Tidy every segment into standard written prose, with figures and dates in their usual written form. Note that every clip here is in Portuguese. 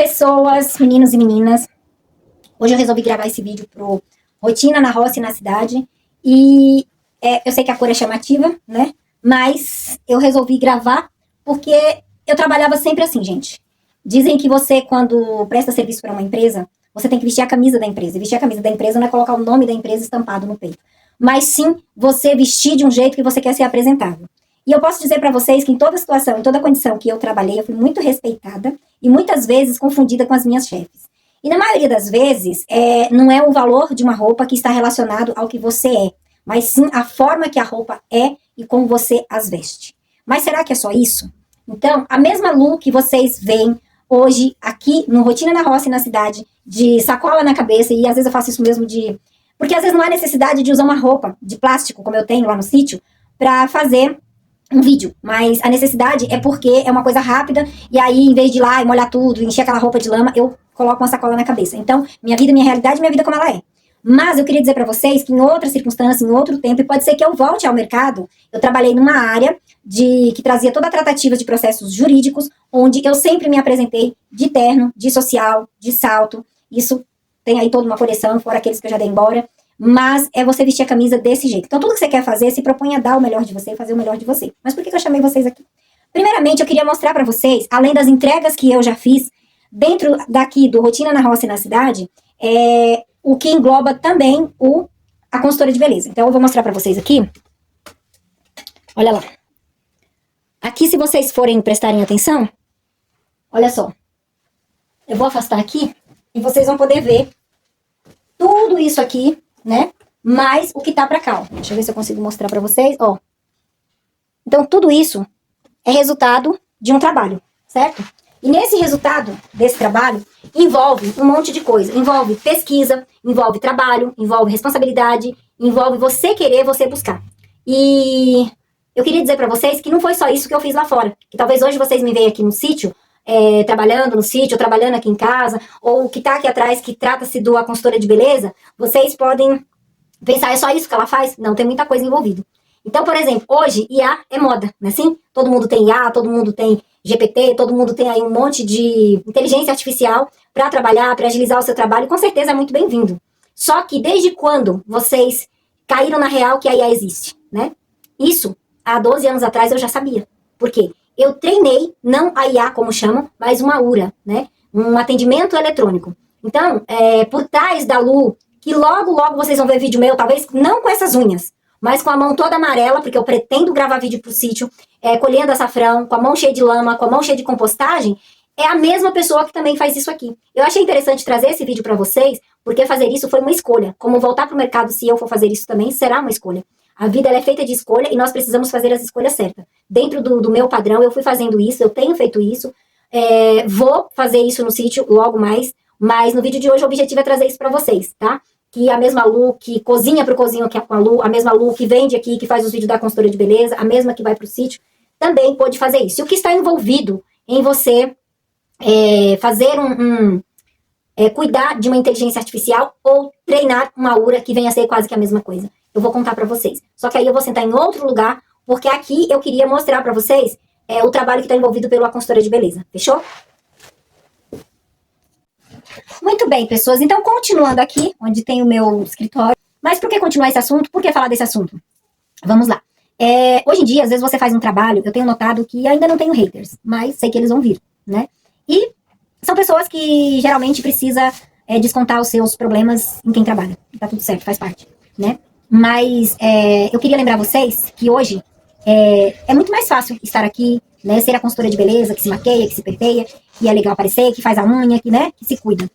pessoas, meninos e meninas. Hoje eu resolvi gravar esse vídeo pro Rotina na Roça e na Cidade. E eu sei que a cor é chamativa, né? Mas eu resolvi gravar porque eu trabalhava sempre assim, gente. Dizem que você, quando presta serviço para uma empresa, você tem que vestir a camisa da empresa. E vestir a camisa da empresa não é colocar o nome da empresa estampado no peito. Mas sim você vestir de um jeito que você quer ser apresentável. E eu posso dizer para vocês que em toda situação, em toda condição que eu trabalhei, eu fui muito respeitada e muitas vezes confundida com as minhas chefes. E na maioria das vezes, não é o valor de uma roupa que está relacionado ao que você é, mas sim a forma que a roupa é e como você as veste. Mas será que é só isso? Então, a mesma Lu que vocês veem hoje aqui no Rotina na Roça e na Cidade, de sacola na cabeça, e às vezes eu faço isso mesmo porque às vezes não há necessidade de usar uma roupa de plástico, como eu tenho lá no sítio, para fazer um vídeo, mas a necessidade é porque é uma coisa rápida, e aí, em vez de ir lá e molhar tudo, encher aquela roupa de lama, eu coloco uma sacola na cabeça. Então, minha vida, minha realidade, minha vida como ela é. Mas eu queria dizer pra vocês que em outra circunstância, em outro tempo, e pode ser que eu volte ao mercado, eu trabalhei numa área que trazia toda a tratativa de processos jurídicos, onde eu sempre me apresentei de terno, de social, de salto. Isso tem aí toda uma coleção, fora aqueles que eu já dei embora. Mas é você vestir a camisa desse jeito. Então, tudo que você quer fazer, se propõe a dar o melhor de você e fazer o melhor de você. Mas por que eu chamei vocês aqui? Primeiramente, eu queria mostrar pra vocês, além das entregas que eu já fiz, dentro daqui do Rotina na Roça e na Cidade, o que engloba também a consultora de beleza. Então, eu vou mostrar pra vocês aqui. Olha lá. Aqui, se vocês forem prestarem atenção, olha só. Eu vou afastar aqui e vocês vão poder ver tudo isso aqui, né? Mais o que tá pra cá, ó. Deixa eu ver se eu consigo mostrar pra vocês, ó. Então, tudo isso é resultado de um trabalho, certo? E nesse resultado desse trabalho, envolve um monte de coisa. Envolve pesquisa, envolve trabalho, envolve responsabilidade, envolve você querer, você buscar. E eu queria dizer pra vocês que não foi só isso que eu fiz lá fora. Que talvez hoje vocês me vejam aqui no sítio, trabalhando no sítio, trabalhando aqui em casa, ou o que tá aqui atrás, que trata-se da consultora de beleza, vocês podem pensar, é só isso que ela faz? Não, tem muita coisa envolvida. Então, por exemplo, hoje IA é moda, não é assim? Todo mundo tem IA, todo mundo tem GPT, todo mundo tem aí um monte de inteligência artificial para trabalhar, para agilizar o seu trabalho, e com certeza é muito bem-vindo. Só que desde quando vocês caíram na real que a IA existe, né? Isso, há 12 anos atrás eu já sabia. Por quê? Eu treinei, não a IA como chamam, mas uma URA, né? Um atendimento eletrônico. Então, por trás da Lu, que logo vocês vão ver vídeo meu, talvez não com essas unhas, mas com a mão toda amarela, porque eu pretendo gravar vídeo pro sítio, colhendo açafrão, com a mão cheia de lama, com a mão cheia de compostagem, é a mesma pessoa que também faz isso aqui. Eu achei interessante trazer esse vídeo pra vocês, porque fazer isso foi uma escolha. Como voltar pro mercado, se eu for fazer isso também, será uma escolha. A vida ela é feita de escolha e nós precisamos fazer as escolhas certas. Dentro do meu padrão, eu fui fazendo isso, eu tenho feito isso, vou fazer isso no sítio logo mais, mas no vídeo de hoje o objetivo é trazer isso pra vocês, tá? Que a mesma Lu que cozinha pro cozinho aqui com a Lu, a mesma Lu que vende aqui, que faz os vídeos da consultora de beleza, a mesma que vai pro sítio, também pode fazer isso. E o que está envolvido em você fazer cuidar de uma inteligência artificial ou treinar uma URA que venha a ser quase que a mesma coisa. Eu vou contar pra vocês. Só que aí eu vou sentar em outro lugar, porque aqui eu queria mostrar pra vocês o trabalho que está envolvido pela consultora de beleza. Fechou? Muito bem, pessoas. Então, continuando aqui, onde tem o meu escritório. Mas por que continuar esse assunto? Por que falar desse assunto? Vamos lá. Hoje em dia, às vezes você faz um trabalho, eu tenho notado que ainda não tenho haters, mas sei que eles vão vir, né? E são pessoas que geralmente precisa descontar os seus problemas em quem trabalha. Tá tudo certo, faz parte, né? Mas eu queria lembrar vocês que hoje é muito mais fácil estar aqui, né? Ser a consultora de beleza, que se maqueia, que se penteia, que é legal aparecer, que faz a unha, né? Que se cuida.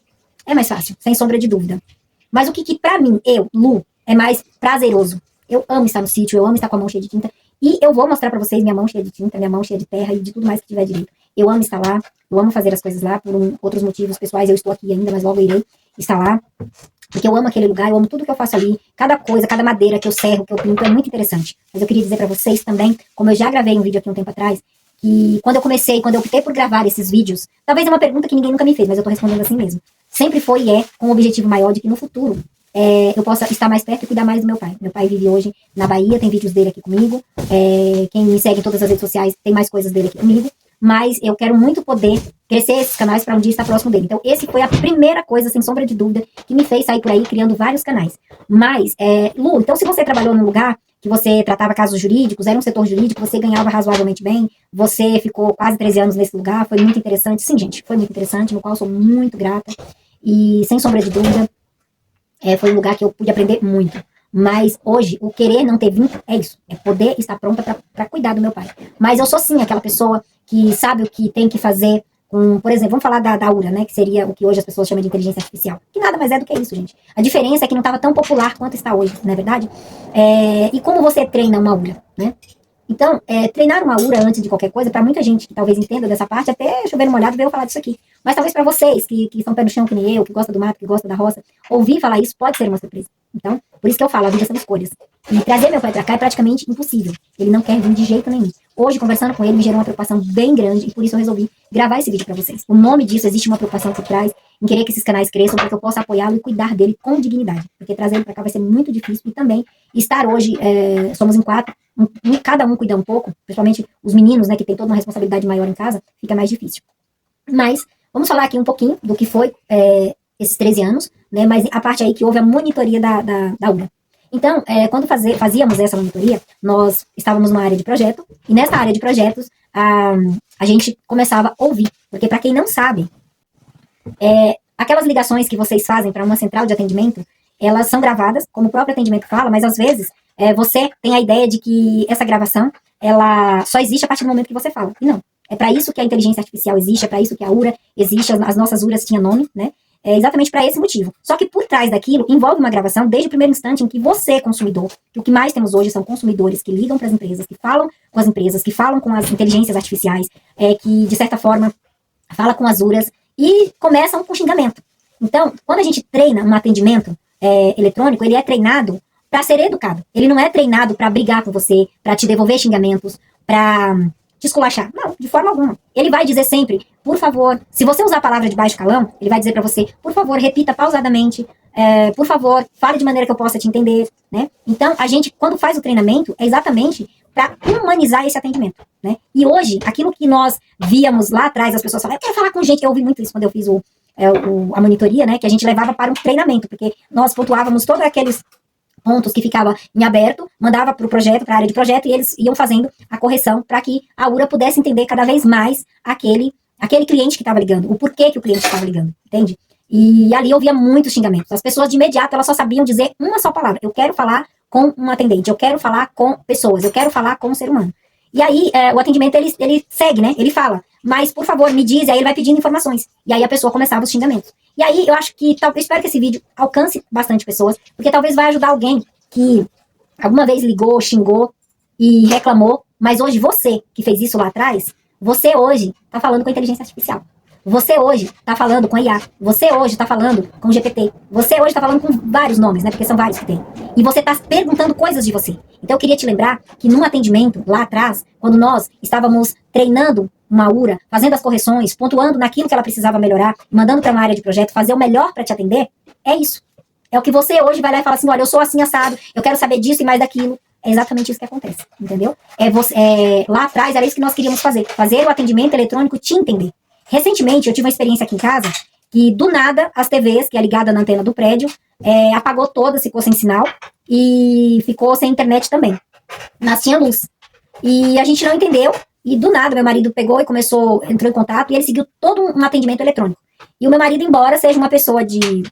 É mais fácil, sem sombra de dúvida. Mas o que pra mim, Lu, é mais prazeroso? Eu amo estar no sítio, eu amo estar com a mão cheia de tinta. E eu vou mostrar pra vocês minha mão cheia de tinta, minha mão cheia de terra e de tudo mais que tiver direito. Eu amo estar lá, eu amo fazer as coisas lá por outros motivos pessoais. Eu estou aqui ainda, mas logo irei estar lá. Porque eu amo aquele lugar, eu amo tudo que eu faço ali. Cada coisa, cada madeira que eu serro, que eu pinto, é muito interessante. Mas eu queria dizer pra vocês também, como eu já gravei um vídeo aqui um tempo atrás, que quando eu optei por gravar esses vídeos, talvez é uma pergunta que ninguém nunca me fez, mas eu tô respondendo assim mesmo. Sempre foi e é com o objetivo maior de que no futuro eu possa estar mais perto e cuidar mais do meu pai. Meu pai vive hoje na Bahia, tem vídeos dele aqui comigo. Quem me segue em todas as redes sociais tem mais coisas dele aqui comigo. mas eu quero muito poder crescer esses canais para um dia estar próximo dele. Então, esse foi a primeira coisa, sem sombra de dúvida, que me fez sair por aí criando vários canais. Mas, Lu, então se você trabalhou num lugar que você tratava casos jurídicos, era um setor jurídico, você ganhava razoavelmente bem, você ficou quase 13 anos nesse lugar, foi muito interessante. Sim, gente, foi muito interessante, no qual eu sou muito grata. E, sem sombra de dúvida, foi um lugar que eu pude aprender muito. Mas hoje, o querer não ter vínculo é isso. É poder estar pronta para cuidar do meu pai. Mas eu sou sim aquela pessoa que sabe o que tem que fazer com, por exemplo, vamos falar da URA, né? Que seria o que hoje as pessoas chamam de inteligência artificial. Que nada mais é do que isso, gente. A diferença é que não estava tão popular quanto está hoje, não é verdade? E como você treina uma URA, né? Então, treinar uma URA antes de qualquer coisa, para muita gente que talvez entenda dessa parte, até chover uma olhada veio falar disso aqui. Mas talvez para vocês, que são pé no chão que nem eu, que gosta do mato, que gosta da roça, ouvir falar isso pode ser uma surpresa. Então, por isso que eu falo, a vida são escolhas. E trazer meu pai pra cá é praticamente impossível. Ele não quer vir de jeito nenhum. Hoje, conversando com ele, me gerou uma preocupação bem grande e por isso eu resolvi gravar esse vídeo pra vocês. O nome disso, existe uma preocupação por trás, em querer que esses canais cresçam para que eu possa apoiá-lo e cuidar dele com dignidade. Porque trazer ele pra cá vai ser muito difícil e também estar hoje, somos em 4, cada um cuida um pouco, principalmente os meninos, né, que tem toda uma responsabilidade maior em casa, fica mais difícil. Mas, vamos falar aqui um pouquinho do que foi esses 13 anos, né, mas a parte aí que houve a monitoria da URA. Então, quando fazíamos essa monitoria, nós estávamos numa área de projeto, e nessa área de projetos, a gente começava a ouvir, porque para quem não sabe, aquelas ligações que vocês fazem para uma central de atendimento, elas são gravadas, como o próprio atendimento fala, mas às vezes você tem a ideia de que essa gravação, ela só existe a partir do momento que você fala, e não. É para isso que a inteligência artificial existe, é para isso que a URA existe, as nossas URAs tinham nome, né? É exatamente para esse motivo. Só que por trás daquilo envolve uma gravação desde o primeiro instante em que você, consumidor, que o que mais temos hoje são consumidores que ligam para as empresas, que falam com as empresas, que falam com as inteligências artificiais, que de certa forma fala com as URAs e começam com xingamento. Então, quando a gente treina um atendimento eletrônico, ele é treinado para ser educado. Ele não é treinado para brigar com você, para te devolver xingamentos, para te esculachar. Não, de forma alguma. Ele vai dizer sempre, por favor, se você usar a palavra de baixo calão, ele vai dizer para você, por favor, repita pausadamente, por favor, fale de maneira que eu possa te entender, né? Então, a gente, quando faz o treinamento, é exatamente para humanizar esse atendimento, né? E hoje, aquilo que nós víamos lá atrás, as pessoas falam, eu quero falar com gente, eu ouvi muito isso quando eu fiz a monitoria, né? Que a gente levava para um treinamento, porque nós pontuávamos todos aqueles pontos que ficava em aberto, mandava para o projeto, para a área de projeto, e eles iam fazendo a correção para que a URA pudesse entender cada vez mais aquele cliente que estava ligando, o porquê que o cliente estava ligando, entende? E ali eu via muitos xingamentos. As pessoas de imediato, elas só sabiam dizer uma só palavra. Eu quero falar com um atendente, eu quero falar com pessoas, eu quero falar com um ser humano. E aí, o atendimento, ele segue, né? Ele fala, mas, por favor, me diz, e aí ele vai pedindo informações. E aí a pessoa começava os xingamentos. E aí, eu acho que, eu espero que esse vídeo alcance bastante pessoas, porque talvez vai ajudar alguém que alguma vez ligou, xingou e reclamou, mas hoje você, que fez isso lá atrás, você hoje tá falando com a inteligência artificial. Você hoje tá falando com a IA. Você hoje tá falando com o GPT. Você hoje tá falando com vários nomes, né? Porque são vários que tem. E você tá perguntando coisas de você. Então eu queria te lembrar que num atendimento lá atrás, quando nós estávamos treinando uma URA, fazendo as correções, pontuando naquilo que ela precisava melhorar, mandando para uma área de projeto, fazer o melhor para te atender, é isso. É o que você hoje vai lá e fala assim, olha, eu sou assim assado, eu quero saber disso e mais daquilo. É exatamente isso que acontece, entendeu? Lá atrás era isso que nós queríamos fazer o atendimento eletrônico te entender. Recentemente, eu tive uma experiência aqui em casa, que do nada, as TVs, que é ligada na antena do prédio, apagou todas, ficou sem sinal, e ficou sem internet também. Mas tinha luz. E a gente não entendeu, e do nada, meu marido pegou e entrou em contato, e ele seguiu todo um atendimento eletrônico. E o meu marido, embora seja uma pessoa de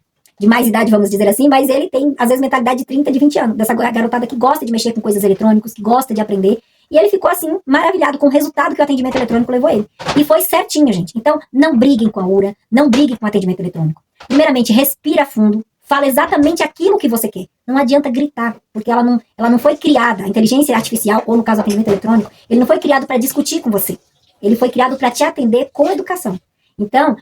mais idade, vamos dizer assim, mas ele tem, às vezes, mentalidade de 30, de 20 anos, dessa garotada que gosta de mexer com coisas eletrônicas, que gosta de aprender, e ele ficou, assim, maravilhado com o resultado que o atendimento eletrônico levou ele. E foi certinho, gente. Então, não briguem com a URA, não briguem com o atendimento eletrônico. Primeiramente, respira fundo, fala exatamente aquilo que você quer. Não adianta gritar, porque ela não foi criada, a inteligência artificial, ou no caso, o atendimento eletrônico, ele não foi criado para discutir com você. Ele foi criado para te atender com educação. Então,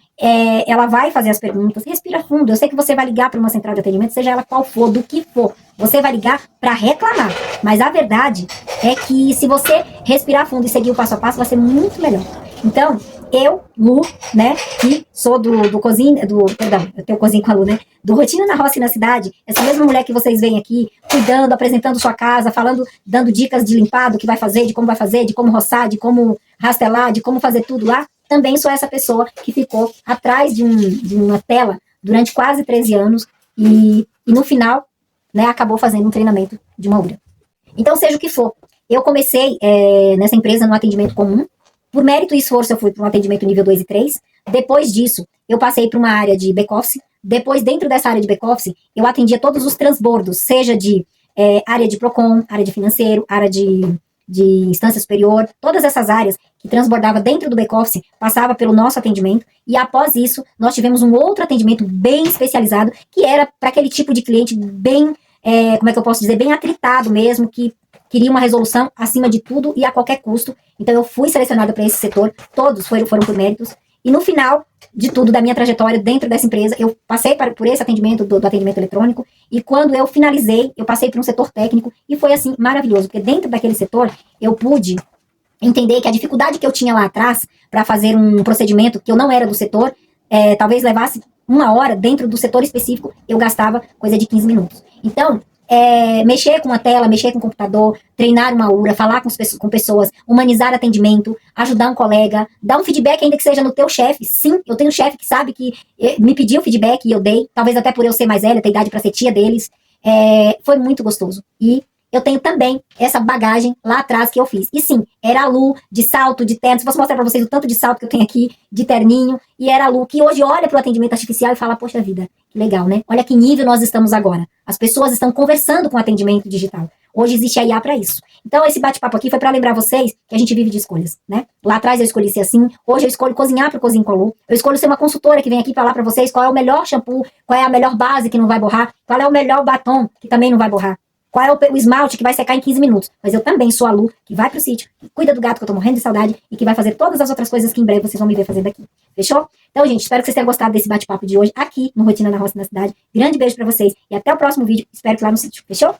ela vai fazer as perguntas, respira fundo. Eu sei que você vai ligar para uma central de atendimento, seja ela qual for, do que for. Você vai ligar para reclamar. Mas a verdade é que se você respirar fundo e seguir o passo a passo, vai ser muito melhor. Então, eu, Lu, né, que sou do Cozinha, perdão, eu tenho Cozinha com a Lu, né, do Rotina na Roça e na Cidade, essa mesma mulher que vocês veem aqui, cuidando, apresentando sua casa, falando, dando dicas de limpar, do que vai fazer, de como vai fazer, de como roçar, de como rastelar, de como fazer tudo lá, também sou essa pessoa que ficou atrás de uma tela durante quase 13 anos e no final, né, acabou fazendo um treinamento de uma URA. Então, seja o que for, eu comecei nessa empresa no atendimento comum. Por mérito e esforço, eu fui para um atendimento nível 2 e 3. Depois disso, eu passei para uma área de back-office. Depois, dentro dessa área de back-office, eu atendia todos os transbordos, seja de área de PROCON, área de financeiro, área de instância superior, todas essas áreas que transbordava dentro do back-office, passava pelo nosso atendimento. E após isso, nós tivemos um outro atendimento bem especializado, que era para aquele tipo de cliente bem, como é que eu posso dizer, bem atritado mesmo, que queria uma resolução acima de tudo e a qualquer custo. Então, eu fui selecionada para esse setor, todos foram por méritos. E no final de tudo, da minha trajetória dentro dessa empresa, eu passei por esse atendimento, do atendimento eletrônico, e quando eu finalizei, eu passei para um setor técnico, e foi assim, maravilhoso, porque dentro daquele setor, eu pude entender que a dificuldade que eu tinha lá atrás para fazer um procedimento que eu não era do setor, talvez levasse 1 hora, dentro do setor específico, eu gastava coisa de 15 minutos. Então, mexer com a tela, mexer com o computador, treinar uma URA, falar com pessoas, humanizar atendimento, ajudar um colega, dar um feedback ainda que seja no teu chefe. Sim, eu tenho um chefe que sabe que me pediu feedback e eu dei, talvez até por eu ser mais velha, ter idade para ser tia deles. Foi muito gostoso. E eu tenho também essa bagagem lá atrás que eu fiz. E sim, era a Lu de salto, de terno. Se posso mostrar pra vocês o tanto de salto que eu tenho aqui, de terninho. E era a Lu que hoje olha pro atendimento artificial e fala, poxa vida, que legal, né? Olha que nível nós estamos agora. As pessoas estão conversando com atendimento digital. Hoje existe a IA para isso. Então, esse bate-papo aqui foi para lembrar vocês que a gente vive de escolhas, né? Lá atrás eu escolhi ser assim, hoje eu escolho cozinhar pro Cozinha com a Lu. Eu escolho ser uma consultora que vem aqui falar para vocês qual é o melhor shampoo, qual é a melhor base que não vai borrar, qual é o melhor batom que também não vai borrar. Qual é o esmalte que vai secar em 15 minutos. Mas eu também sou a Lu, que vai pro sítio, que cuida do gato, que eu tô morrendo de saudade, e que vai fazer todas as outras coisas que em breve vocês vão me ver fazendo aqui. Fechou? Então, gente, espero que vocês tenham gostado desse bate-papo de hoje, aqui no Rotina na Roça e na Cidade. Grande beijo pra vocês, e até o próximo vídeo. Espero que lá no sítio. Fechou?